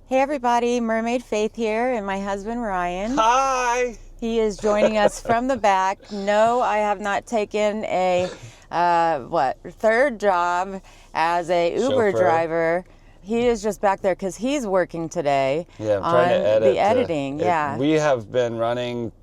Hey everybody, Mermaid Faith here and my husband Ryan. Hi! He is joining us from the back. No, I have not taken a third job as a Uber Chauffeur. driver. He is just back there because he's working today. Yeah, I'm trying to edit. The editing, yeah. We have been running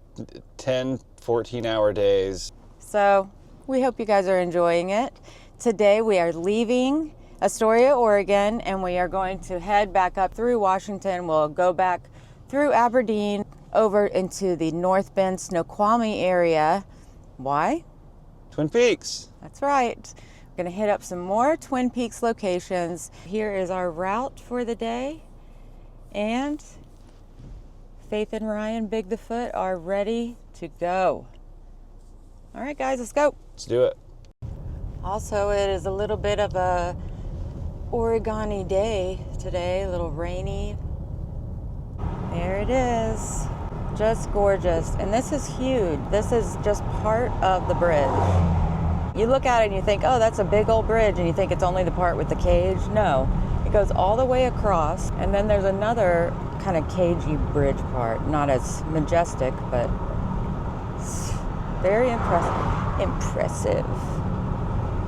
10, 14-hour days. So we hope you guys are enjoying it. Today we are leaving Astoria, Oregon, and we are going to head back up through Washington. We'll go back through Aberdeen over into the North Bend, Snoqualmie area. Why? Twin Peaks. That's right. We're going to hit up some more Twin Peaks locations. Here is our route for the day. And Faith and Ryan, Big the Foot, are ready to go. All right, guys, let's go. Let's do it. Also, it is a little bit of a Oregon-y day today, a little rainy. There it is. Just gorgeous. And this is huge. This is just part of the bridge. You look at it and you think, oh, that's a big old bridge, and you think it's only the part with the cage. No, it goes all the way across, and then there's another kind of cagey bridge part. Not as majestic, but very impressive.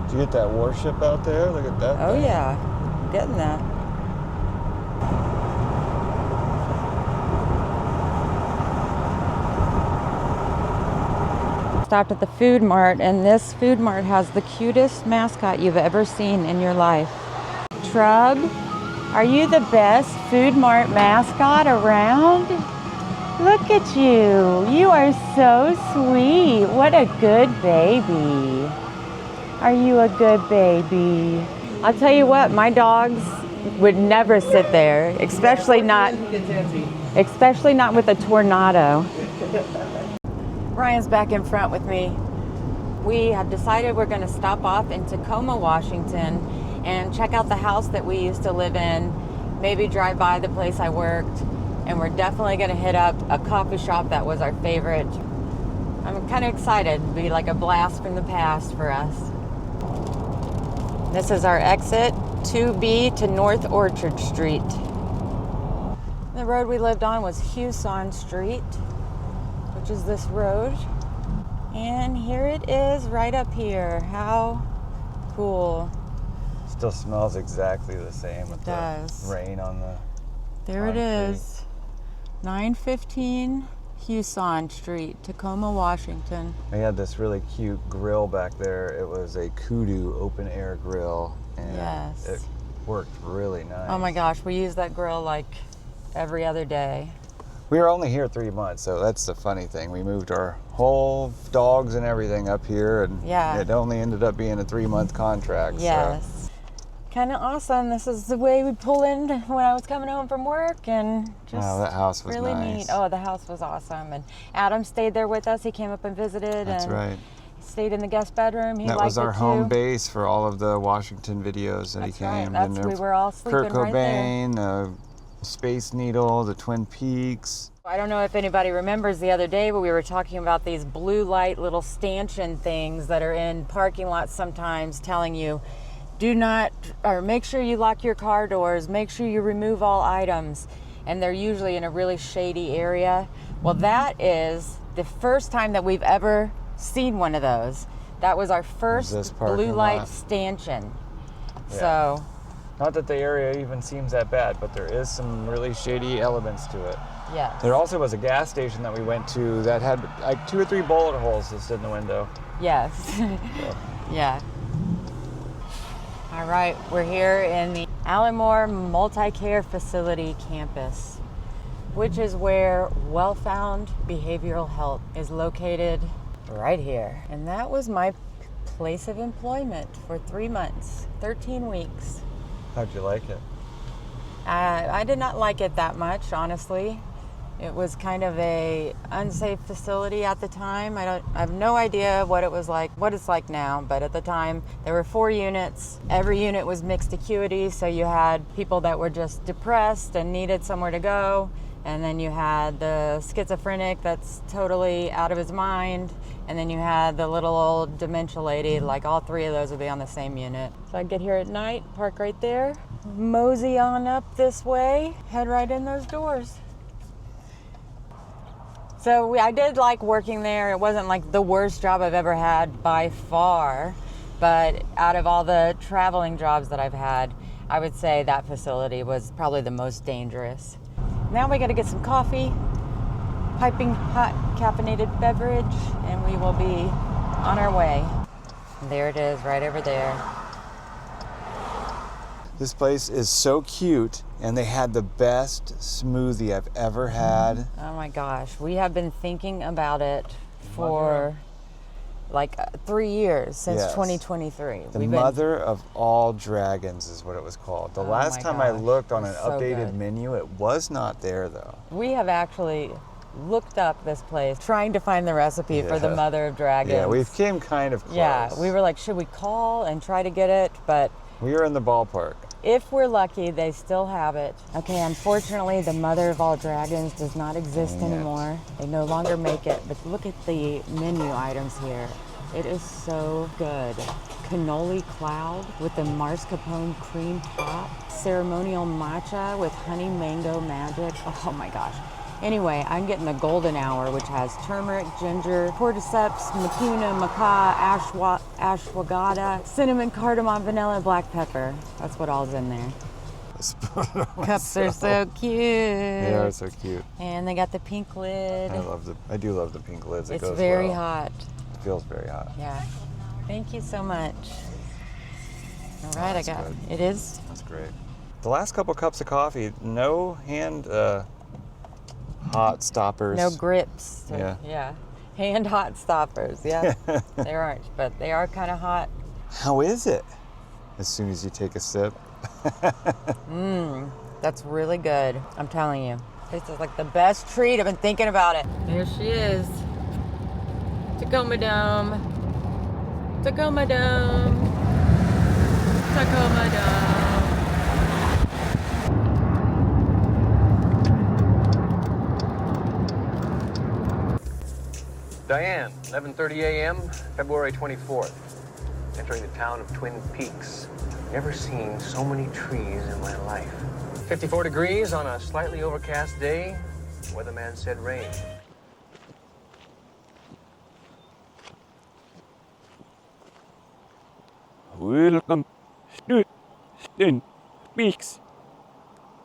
Did you get that warship out there? Look at that Oh thing. yeah, getting that. Stopped at the food mart, and this food mart has the cutest mascot you've ever seen in your life. Trub, are you the best food mart mascot around? Look at you. You are so sweet. What a good baby. Are you a good baby? I'll tell you what, my dogs would never sit there, especially not with a tornado. Ryan's back in front with me. We have decided we're going to stop off in Tacoma, Washington, and check out the house that we used to live in, maybe drive by the place I worked, and we're definitely going to hit up a coffee shop that was our favorite. I'm kind of excited. It'll be like a blast from the past for us. This is our exit 2B to North Orchard Street. The road we lived on was Huson Street, which is this road. And here it is right up here. How cool. Still smells exactly the same with the rain on the There concrete. it is. 915 Huson Street, Tacoma, Washington. We had this really cute grill back there. It was a kudu open air grill, and Yes. it worked really nice. Oh my gosh, we use that grill like every other day. We were only here 3 months, so that's the funny thing. We moved our whole dogs and everything up here, and Yeah. it only ended up being a 3-month contract. Yes. Kind of awesome. This is the way we pull in when I was coming home from work, and just Wow, that house was really nice. neat. Oh, the house was awesome. And Adam stayed there with us. He came up and visited. That's and right. Stayed in the guest bedroom. He That liked was our it home too. base for all of the Washington videos that That's he right. came. That's And we were all sleeping Kurt right there. Cobain, Space Needle, the Twin Peaks. I don't know if anybody remembers the other day, but we were talking about these blue light little stanchion things that are in parking lots sometimes, telling you, do not, or make sure you lock your car doors, make sure you remove all items. And they're usually in a really shady area. Well, that is the first time that we've ever seen one of those. That was our first this blue parking light lot. stanchion. Yeah. So, Not that the area even seems that bad, but there is some really shady elements to it. yes. There also was a gas station that we went to that had like 2 or 3 bullet holes that stood in the window. Yes. Yeah. All right, we're here in the Allenmore Multi-Care Facility campus, which is where Well-Found Behavioral Health is located right here. And that was my place of employment for 3 months, 13 weeks. How'd you like it? I did not like it that much, honestly. It was kind of a unsafe facility at the time. I have no idea what it was like, what it's like now, but at the time there were 4 units. Every unit was mixed acuity, so you had people that were just depressed and needed somewhere to go, and then you had the schizophrenic that's totally out of his mind, and then you had the little old dementia lady. Like all 3 of those would be on the same unit. So I'd get here at night, park right there, mosey on up this way, head right in those doors. So I did like working there. It wasn't like the worst job I've ever had by far, but out of all the traveling jobs that I've had, I would say that facility was probably the most dangerous. Now we got to get some coffee, piping hot caffeinated beverage, and we will be on our way. There it is, right over there. This place is so cute, and they had the best smoothie I've ever had. Oh my gosh, we have been thinking about it for like 3 years, since Yes. 2023. The mother of all dragons is what it was called. The last time I looked on an updated menu, it was not there though. We have actually looked up this place, trying to find the recipe for the mother of dragons. Yeah, we came kind of close. Yeah, we were like, should we call and try to get it? But we were in the ballpark. if we're lucky, they still have it. Okay, unfortunately, the mother of all dragons does not exist anymore. They no longer make it, but look at the menu items here. It is so good. Cannoli cloud with the mascarpone cream top. Ceremonial matcha with honey mango magic. Oh my gosh. Anyway, I'm getting the golden hour, which has turmeric, ginger, cordyceps, mucuna, maca, ashwagandha, cinnamon, cardamom, vanilla, and black pepper. That's what all's in there. Cups are so cute. They are so cute. And they got the pink lid. I do love the pink lids. It's very hot. It feels very hot. Yeah. Thank you so much. All right, I got good. it. Is? That's great. The last couple cups of coffee, no hand hot stoppers. No grips. Yeah. Hand hot stoppers. Yeah. They aren't, but they are kind of hot. How is it? As soon as you take a sip. That's really good. I'm telling you. This is like the best treat. I've been thinking about it. There she is. Tacoma Dome. Tacoma Dome. Tacoma Dome. Diane, 11:30 a.m., February 24th. Entering the town of Twin Peaks. Never seen so many trees in my life. 54 degrees on a slightly overcast day. Weatherman said rain. Welcome to Twin Peaks.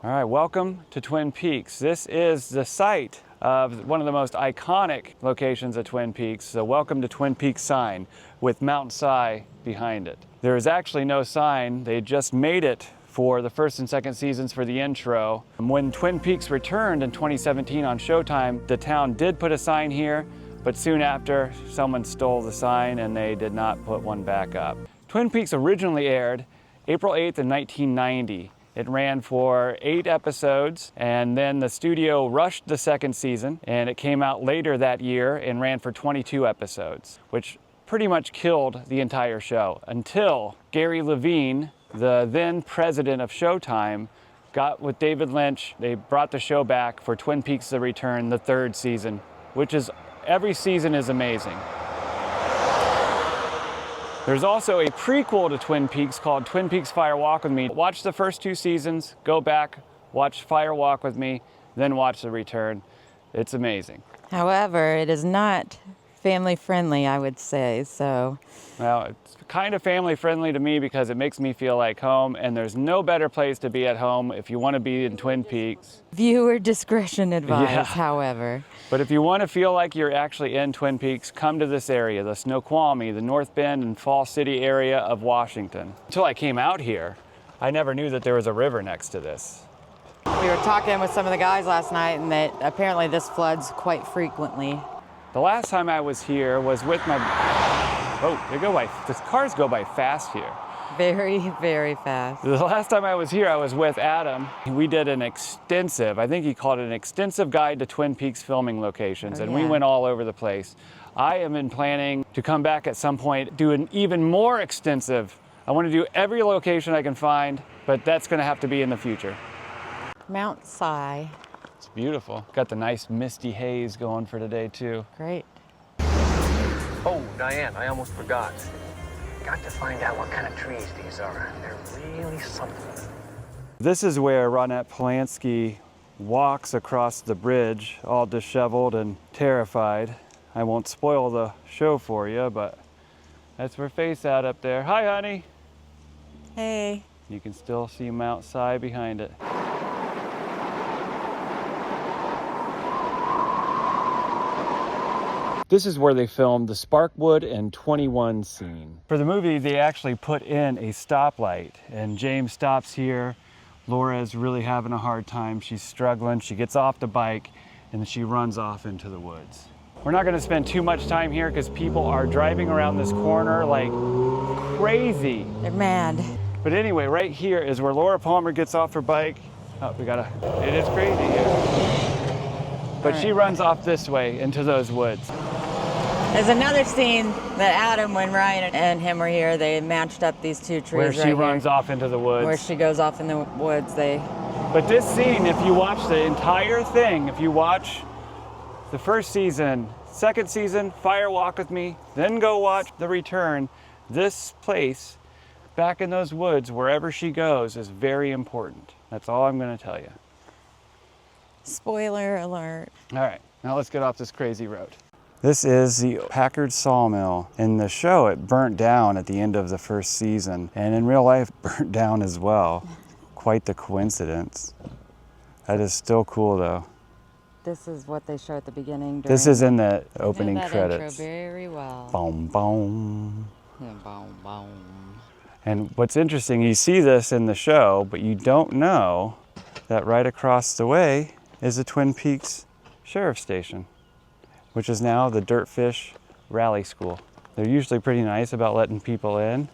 All right, welcome to Twin Peaks. This is the site of one of the most iconic locations of Twin Peaks, the Welcome to Twin Peaks sign with Mount Si behind it. There is actually no sign. They just made it for the first and second seasons for the intro. When Twin Peaks returned in 2017 on Showtime, the town did put a sign here, but soon after, someone stole the sign and they did not put one back up. Twin Peaks originally aired April 8th in 1990. It ran for 8 episodes, and then the studio rushed the second season, and it came out later that year and ran for 22 episodes, which pretty much killed the entire show until Gary Levine, the then president of Showtime, got with David Lynch. They brought the show back for Twin Peaks: The Return, the 3rd season, which is, every season is amazing. There's also a prequel to Twin Peaks called Twin Peaks Fire Walk with Me. Watch the first 2 seasons, go back, watch Fire Walk with Me, then watch The Return. It's amazing. However, it is not family friendly, I would say, so. Well, it's kind of family friendly to me because it makes me feel like home, and there's no better place to be at home if you want to be in Twin Peaks. Viewer discretion advised, Yeah. however. But if you want to feel like you're actually in Twin Peaks, come to this area, the Snoqualmie, the North Bend and Fall City area of Washington. Until I came out here, I never knew that there was a river next to this. We were talking with some of the guys last night, and that apparently this floods quite frequently. The last time I was here was with my, the cars go by fast here. Very, very fast. The last time I was here, I was with Adam. We did an extensive, I think he called it an extensive guide to Twin Peaks filming locations, and we went all over the place. I have been planning to come back at some point, do an even more extensive. I want to do every location I can find, but that's going to have to be in the future. Mount Si. It's beautiful. Got the nice misty haze going for today too. Great. Oh, Diane, I almost forgot. Got to find out what kind of trees these are. They're really something. This is where Ronette Polanski walks across the bridge, all disheveled and terrified. I won't spoil the show for you, but that's her face out up there. Hi, honey. Hey. You can still see Mount Si behind it. This is where they filmed the Sparkwood and 21 scene. For the movie, they actually put in a stoplight, and James stops here. Laura's really having a hard time. She's struggling. She gets off the bike, and then she runs off into the woods. We're not gonna spend too much time here because people are driving around this corner like crazy. They're mad. But anyway, right here is where Laura Palmer gets off her bike. Oh, it is crazy here. But she runs off this way into those woods. There's another scene that Adam, when Ryan and him were here, they matched up these two trees Where she runs off into the woods. Where she goes off in the woods, But this scene, if you watch the entire thing, if you watch the first season, second season, Fire Walk With Me, then go watch The Return, this place, back in those woods, wherever she goes, is very important. That's all I'm gonna tell you. Spoiler alert. All right, now let's get off this crazy road. This is the Packard Sawmill. In the show, it burnt down at the end of the first season, and in real life, burnt down as well. Quite the coincidence. That is still cool, though. This is what they show at the beginning. This is in the opening that credits. Intro very well. Boom, boom. Yeah, boom, boom. And what's interesting, you see this in the show, but you don't know that right across the way is the Twin Peaks Sheriff Station, which is now the Dirtfish Rally School. They're usually pretty nice about letting people in.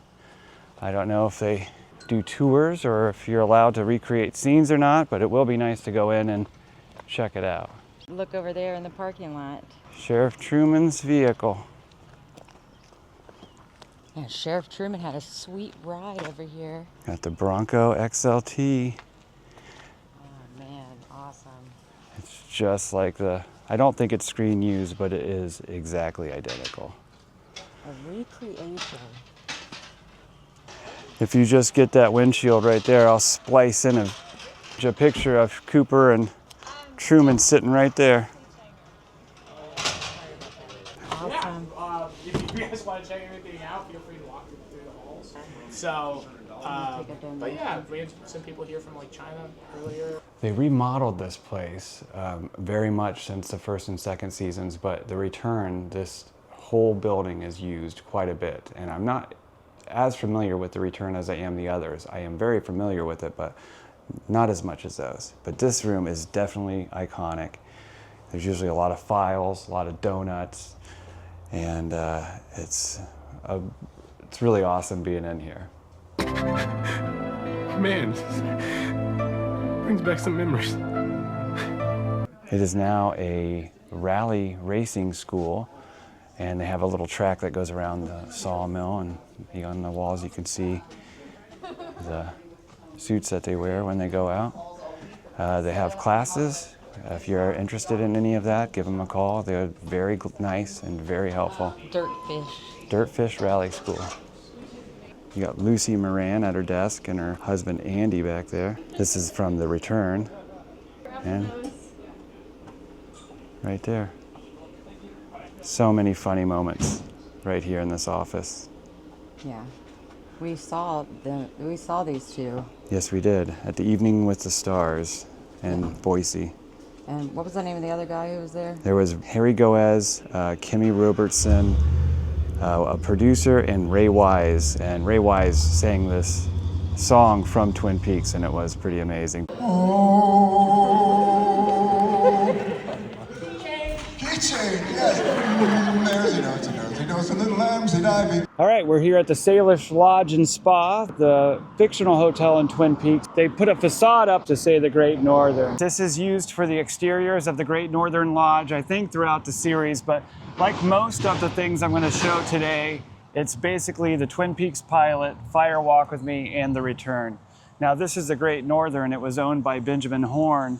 I don't know if they do tours or if you're allowed to recreate scenes or not, but it will be nice to go in and check it out. Look over there in the parking lot. Sheriff Truman's vehicle. Yeah, Sheriff Truman had a sweet ride over here. Got the Bronco XLT. Oh man, awesome. It's just like I don't think it's screen used, but it is exactly identical. A recreation. If you just get that windshield right there, I'll splice in a picture of Cooper and Truman sitting right there. Awesome. If you guys want to check anything out, feel free to walk through the halls. So, but yeah, we had some people here from like China earlier. They remodeled this place very much since the first and second seasons, but The Return, this whole building is used quite a bit. And I'm not as familiar with The Return as I am the others. I am very familiar with it, but not as much as those. But this room is definitely iconic. There's usually a lot of files, a lot of donuts, and it's really awesome being in here. Man, brings back some memories. It is now a rally racing school, and they have a little track that goes around the sawmill, and on the walls you can see the suits that they wear when they go out. They have classes. If you're interested in any of that, give them a call. They're very nice and very helpful. Dirtfish. Dirtfish Rally School. You got Lucy Moran at her desk and her husband Andy back there. This is from The Return. And right there. So many funny moments right here in this office. Yeah. We saw these two. Yes, we did. At the Evening with the Stars in Boise. And what was the name of the other guy who was there? There was Harry Goez, Kimmy Robertson, a producer, and Ray Wise. And Ray Wise sang this song from Twin Peaks, and it was pretty amazing. All right, we're here at the Salish Lodge and Spa, the fictional hotel in Twin Peaks. They put a facade up to say the Great Northern. This is used for the exteriors of the Great Northern Lodge, I think throughout the series, but like most of the things I'm going to show today, it's basically the Twin Peaks pilot, Fire Walk With Me, and The Return. Now this is the Great Northern. It was owned by Benjamin Horne,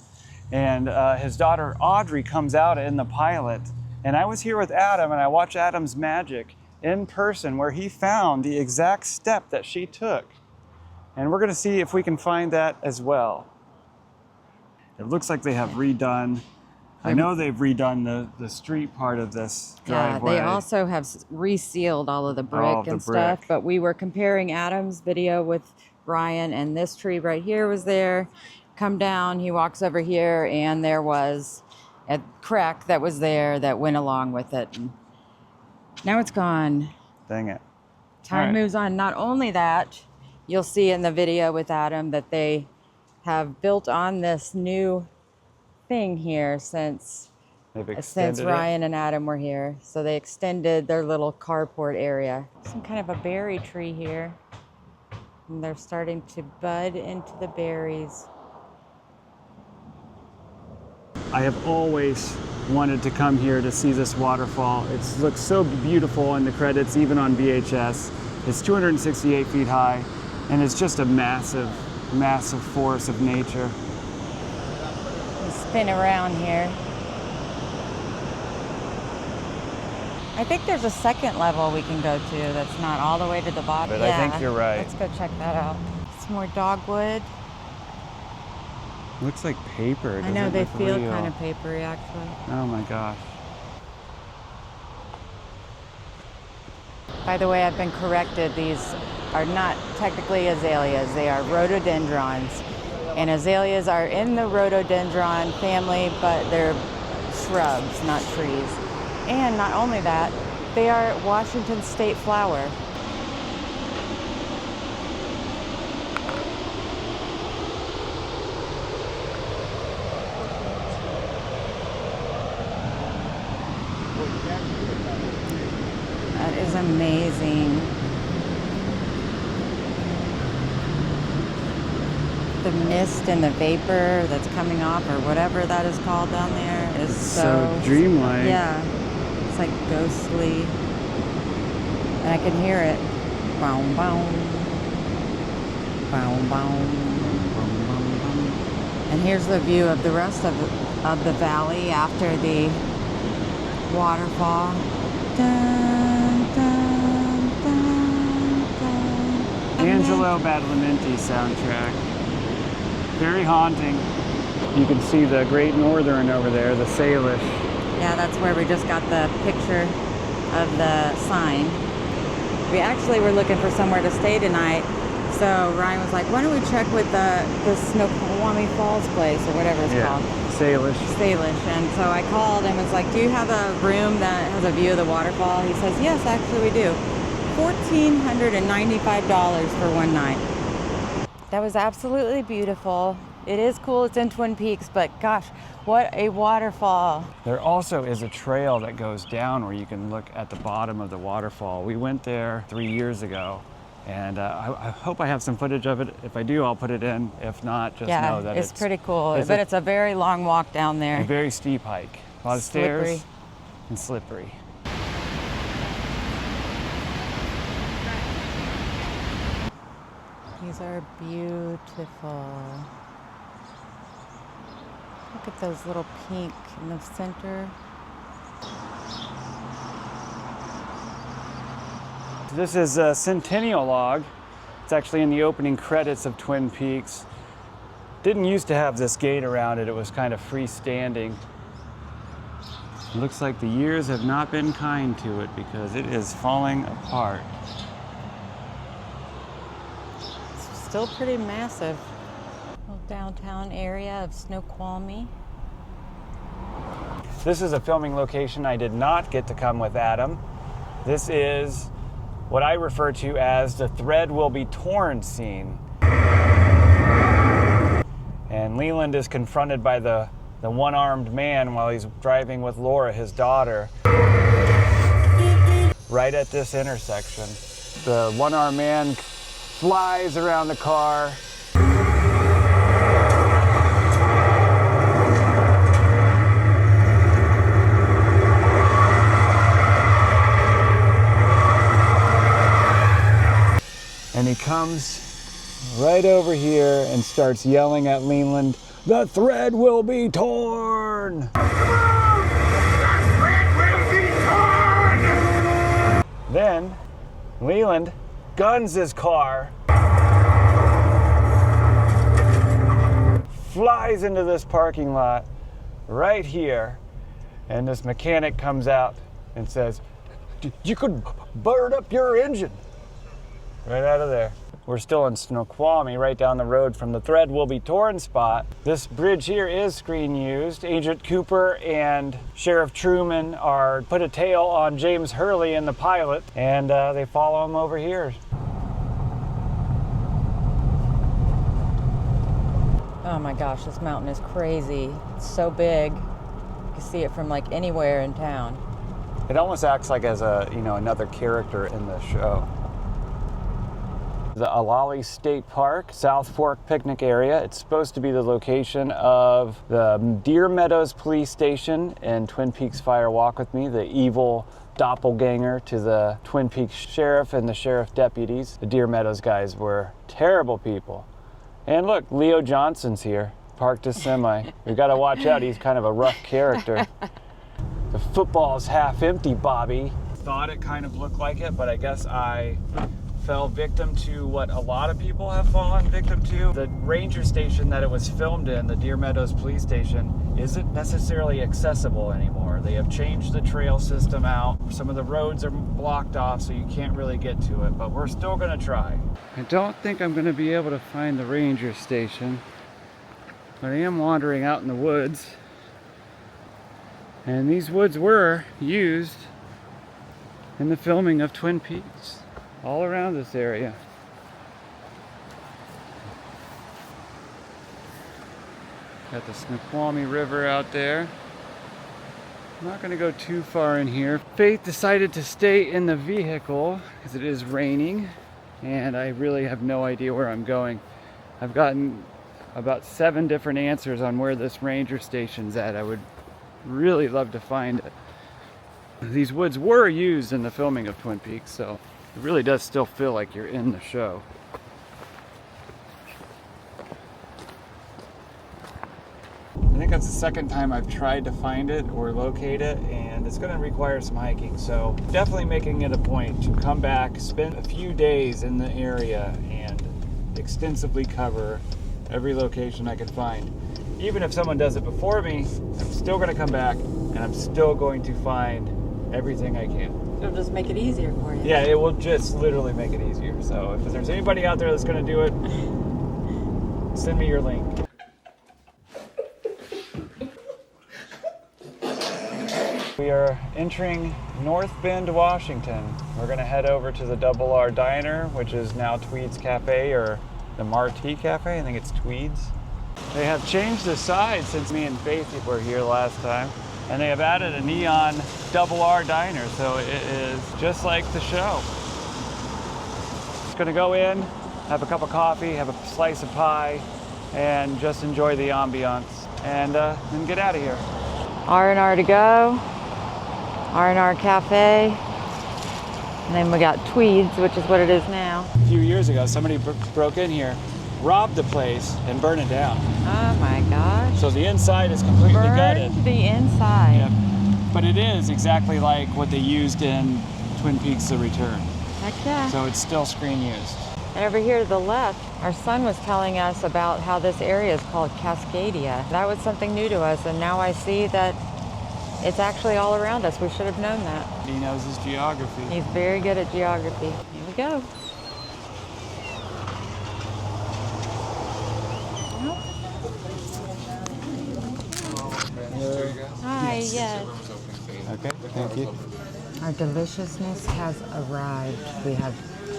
and his daughter Audrey comes out in the pilot. And I was here with Adam, and I watched Adam's magic in person where he found the exact step that she took And we're gonna see if we can find that as well. It looks like they have redone, I know they've redone the street part of this driveway. Yeah, they also have resealed all of the brick All of and the brick. stuff, but we were comparing Adam's video with Ryan, and this tree right here was there. Come down, he walks over here, and there was a crack that was there that went along with it. And now it's gone. Dang it. Time All right. moves on. Not only that, you'll see in the video with Adam that they have built on this new thing here since They've extended it. Ryan and Adam were here. So they extended their little carport area. Some kind of a berry tree here. And they're starting to bud into the berries. I have always wanted to come here to see this waterfall. It looks so beautiful in the credits, even on VHS. It's 268 feet high, and it's just a massive, massive force of nature. We spin around here. I think there's a second level we can go to that's not all the way to the bottom. But I think you're right. Let's go check that out. Some more dogwood. Looks like paper. I know, doesn't they look feel real. kind of papery actually. Oh my gosh. By the way, I've been corrected. These are not technically azaleas. They are rhododendrons. And azaleas are in the rhododendron family, but they're shrubs, not trees. And not only that, they are Washington state flower. That is amazing. The mist and the vapor that's coming off, or whatever that is called down there, is So dreamlike. Yeah, it's like ghostly, and I can hear it. Boom, boom, boom, boom. And here's the view of the rest of the valley after the waterfall. Dun, dun, dun, dun. Angelo Badalamenti soundtrack. Very haunting. You can see the Great Northern over there, the Salish. Yeah, that's where we just got the picture of the sign. We actually were looking for somewhere to stay tonight, so Ryan was like, why don't we check with the Snoqualmie Falls place, or whatever it's called. Salish. Salish. And so I called and was like, do you have a room that has a view of the waterfall? He says, yes, actually we do. $1,495 for one night. That was absolutely beautiful. It is cool, it's in Twin Peaks, but gosh, what a waterfall. There also is a trail that goes down where you can look at the bottom of the waterfall. We went there 3 years ago, and I hope I have some footage of it. If I do, I'll put it in. If not, just know that it's pretty cool, but it's a very long walk down a there. very steep hike. A lot of Slippery. stairs and slippery. These are beautiful. Look at those little pink in the center. This is a Centennial Log. It's actually in the opening credits of Twin Peaks. Didn't used to have this gate around it. It was kind of freestanding. It looks like the years have not been kind to it because it is falling apart. It's still pretty massive. Little downtown area of Snoqualmie. This is a filming location I did not get to come with Adam. This is what I refer to as the thread will be torn scene. And Leland is confronted by the one-armed man while he's driving with Laura, his daughter, right at this intersection. The one-armed man flies around the car. And he comes right over here and starts yelling at Leland, "The thread will be torn!" The thread will be torn! Then Leland guns his car flies into this parking lot right here. And this mechanic comes out and says, "You could burn up your engine." Right out of there. We're still in Snoqualmie, right down the road from the Thread Will Be Torn spot. This bridge here is screen used. Agent Cooper and Sheriff Truman put a tail on James Hurley in the pilot, and they follow him over here. Oh my gosh, this mountain is crazy. It's so big. You can see it from like anywhere in town. It almost acts like as another character in the show. The Olallie State Park, South Fork picnic area. It's supposed to be the location of the Deer Meadows Police Station in Twin Peaks Fire Walk with Me, the evil doppelganger to the Twin Peaks sheriff and the sheriff deputies. The Deer Meadows guys were terrible people. And look, Leo Johnson's here, parked his semi. We gotta watch out, he's kind of a rough character. The football's half empty, Bobby. Thought it kind of looked like it, but I guess I fell victim to what a lot of people have fallen victim to. The ranger station that it was filmed in, the Deer Meadows Police Station, isn't necessarily accessible anymore. They have changed the trail system out. Some of the roads are blocked off, so you can't really get to it, but we're still gonna try. I don't think I'm gonna be able to find the ranger station, but I am wandering out in the woods. And these woods were used in the filming of Twin Peaks. All around this area. Got the Snoqualmie River out there. I'm not gonna go too far in here. Faith decided to stay in the vehicle because it is raining and I really have no idea where I'm going. I've gotten about 7 different answers on where this ranger station's at. I would really love to find it. These woods were used in the filming of Twin Peaks, so it really does still feel like you're in the show. I think that's the second time I've tried to find it or locate it, and it's going to require some hiking. So definitely making it a point to come back, spend a few days in the area, and extensively cover every location I can find. Even if someone does it before me, I'm still going to come back, and I'm still going to find everything I can. It'll just make it easier for you. Yeah, it will just literally make it easier. So if there's anybody out there that's going to do it, send me your link. We are entering North Bend, Washington. We're going to head over to the Double R Diner, which is now Tweed's Cafe, or the Marti Cafe. I think it's Tweed's. They have changed the side since me and Faith were here last time. And they have added a neon Double R Diner, so it is just like the show. Just gonna go in, have a cup of coffee, have a slice of pie, and just enjoy the ambiance, and then get out of here. R&R to go, R&R Cafe, and then we got Tweed's, which is what it is now. A few years ago, somebody broke in here, robbed the place, and burned it down. Oh my gosh. So the inside is completely gutted. Burned the inside. Yep. But it is exactly like what they used in Twin Peaks: The Return. Heck yeah. So it's still screen used. And over here to the left, our son was telling us about how this area is called Cascadia. That was something new to us, and now I see that it's actually all around us. We should have known that. He knows his geography. He's very good at geography. Here we go. Hi, yes. Okay, thank you. Our deliciousness has arrived. We have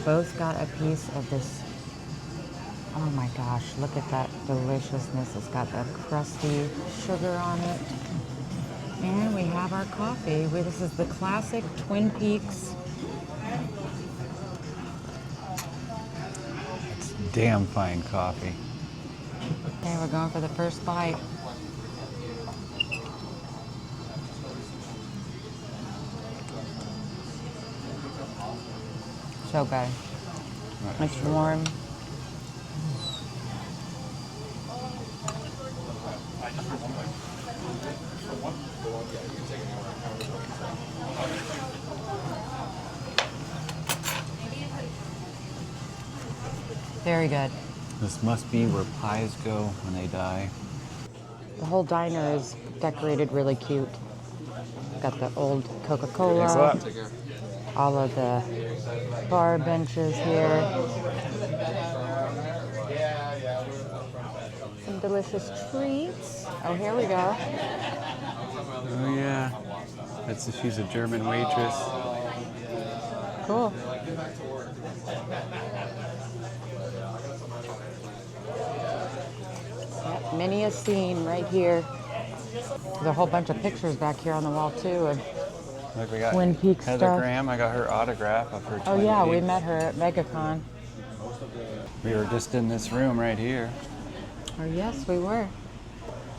both got a piece of this. Oh my gosh, look at that deliciousness. It's got that crusty sugar on it. And we have our coffee. This is the classic Twin Peaks. It's damn fine coffee. Okay, we're going for the first bite. So good. It's warm. Very good. This must be where pies go when they die. The whole diner is decorated really cute. Got the old Thanks a Coca-Cola, lot. all of the bar benches here. Some delicious treats. Oh, here we go. Oh yeah, she's a German waitress. Cool. Yep, many a scene right here. There's a whole bunch of pictures back here on the wall too of Look, we got Twin Peaks Heather stuff. Graham. I got her autograph of her. Oh Twin yeah, we Peaks. met her at MegaCon. We were just in this room right here. Oh yes, we were.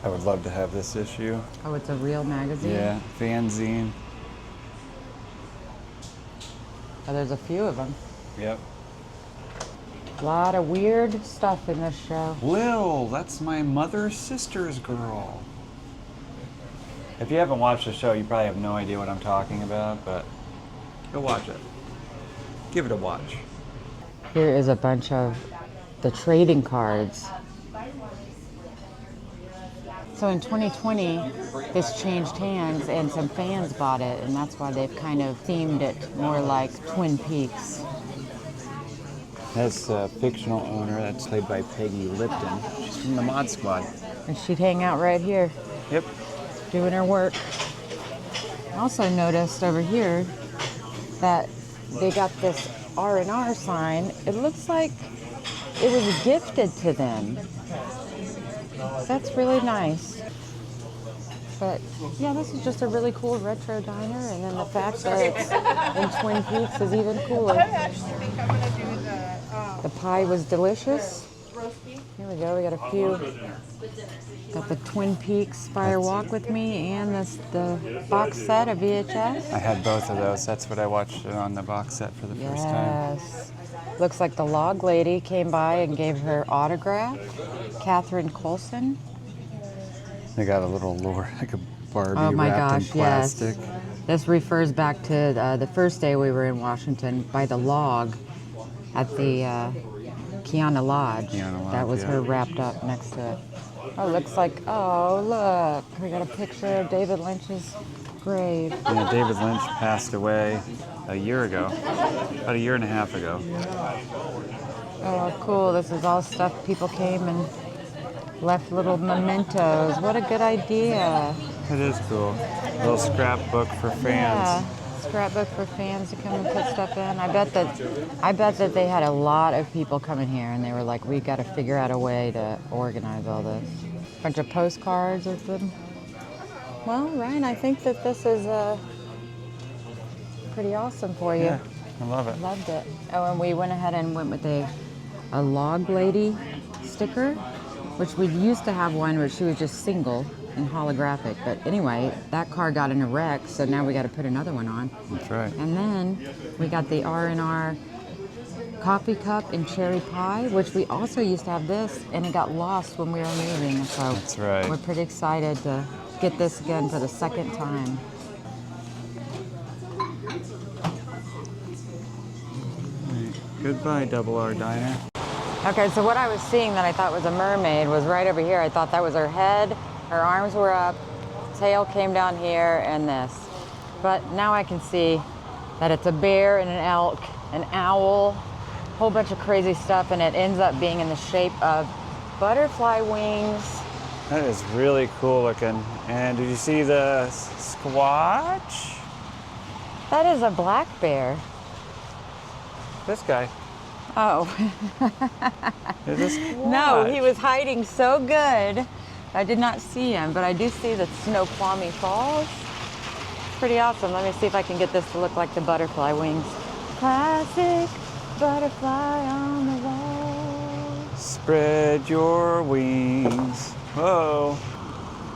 I would love to have this issue. Oh, it's a real magazine? Yeah, fanzine. Oh, there's a few of them. Yep. A lot of weird stuff in this show. Lil, that's my mother's sister's girl. If you haven't watched the show, you probably have no idea what I'm talking about, but go watch it. Give it a watch. Here is a bunch of the trading cards. So in 2020, this changed hands and some fans bought it, and that's why they've kind of themed it more like Twin Peaks. That's a fictional owner that's played by Peggy Lipton. She's from the Mod Squad. And she'd hang out right here, Yep. doing her work. I also noticed over here that they got this R&R sign. It looks like it was gifted to them. That's really nice. But yeah, this is just a really cool retro diner, and then the fact that it's in Twin Peaks is even cooler. The pie was delicious. Here we go, we got a few. Got the Twin Peaks Fire Walk with Me and the box set of VHS. I had both of those. That's what I watched it on the box set for the first time. Yes. Looks like the log lady came by and gave her autograph. Catherine Coulson. They got a little lure, like a Barbie Oh my wrapped gosh, in plastic. yes. This refers back to the first day we were in Washington by the log at the Kiana Lodge. Kiana Lodge, That was yeah. her wrapped up next to it. Oh, looks like, oh, look. We got a picture of David Lynch's grave. Yeah, David Lynch passed away a year ago, about a year and a half ago. Oh, cool. This is all stuff people came and left little mementos. What a good idea. It is cool. A little scrapbook for fans. Yeah, scrapbook for fans to come and put stuff in. I bet that they had a lot of people coming here, and they were like, "We got to figure out a way to organize all this." Bunch of postcards with them. Well, Ryan, I think that this is pretty awesome for you. Yeah, I love it. Loved it. Oh, and we went ahead and went with a log lady sticker, which we used to have one where she was just single and holographic. But anyway, that car got in a wreck, so now we got to put another one on. That's right. And then we got the R&R coffee cup and cherry pie, which we also used to have this, and it got lost when we were moving. So That's right. we're pretty excited to get this again for the second time. Goodbye, Double R Diner. Okay, so what I was seeing that I thought was a mermaid was right over here. I thought that was her head, her arms were up, tail came down here, and this. But now I can see that it's a bear and an elk, an owl, a whole bunch of crazy stuff, and it ends up being in the shape of butterfly wings. That is really cool looking. And did you see the squatch? That is a black bear. This guy. Oh. Is this squatch? No, he was hiding so good. I did not see him, but I do see the Snoqualmie Falls. It's pretty awesome. Let me see if I can get this to look like the butterfly wings. Classic butterfly on the wall. Spread your wings. Whoa.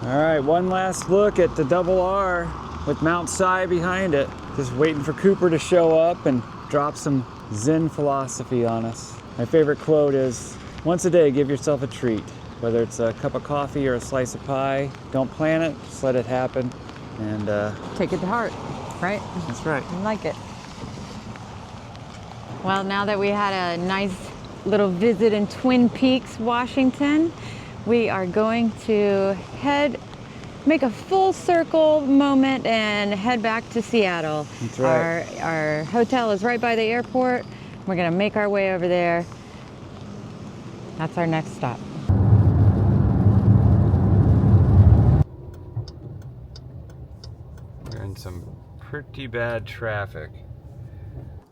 All right, one last look at the Double R with Mount Si behind it. Just waiting for Cooper to show up and drop some Zen philosophy on us. My favorite quote is, once a day, give yourself a treat. Whether it's a cup of coffee or a slice of pie, don't plan it, just let it happen. And Take it to heart, right? that's right. I like it. Well, now that we had a nice little visit in Twin Peaks, Washington, We are going to make a full circle moment and head back to Seattle. That's right. Our hotel is right by the airport. We're gonna make our way over there. That's our next stop. We're in some pretty bad traffic.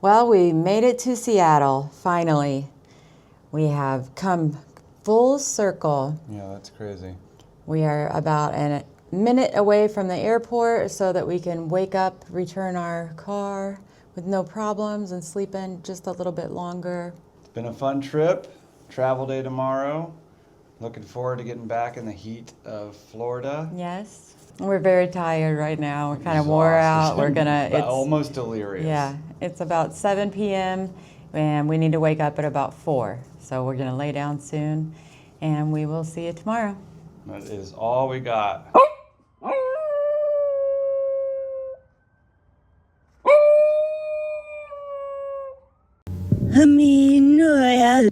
Well, we made it to Seattle, finally. We have come full circle. Yeah, that's crazy. We are about a minute away from the airport so that we can wake up, return our car with no problems, and sleep in just a little bit longer. It's been a fun trip. Travel day tomorrow. Looking forward to getting back in the heat of Florida. Yes. We're very tired right now. We're kind of wore out. We're gonna, But almost delirious. Yeah, it's about 7 p.m. and we need to wake up at about 4. So we're gonna lay down soon and we will see you tomorrow. That is all we got. I mean, no,